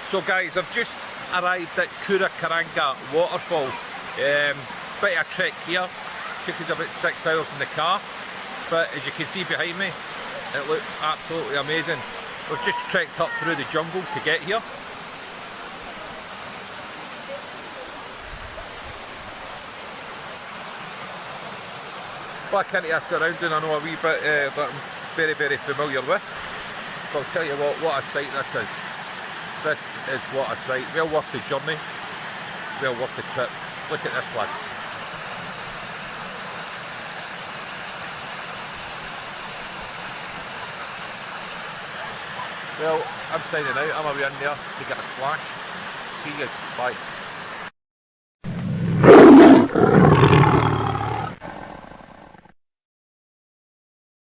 So guys, I've just arrived at Nangka Waterfall. Bit of a trek here, took us about 6 hours in the car, but as you can see behind me, it looks absolutely amazing. We've just trekked up through the jungle to get here. Back into a surrounding I know a wee bit that I'm very familiar with. But I'll tell you what a sight this is. This is what a sight. Well worth the journey, well worth the trip. Look at this, lads. Well, I'm signing out. I'm away in there to get a splash. See you. Bye.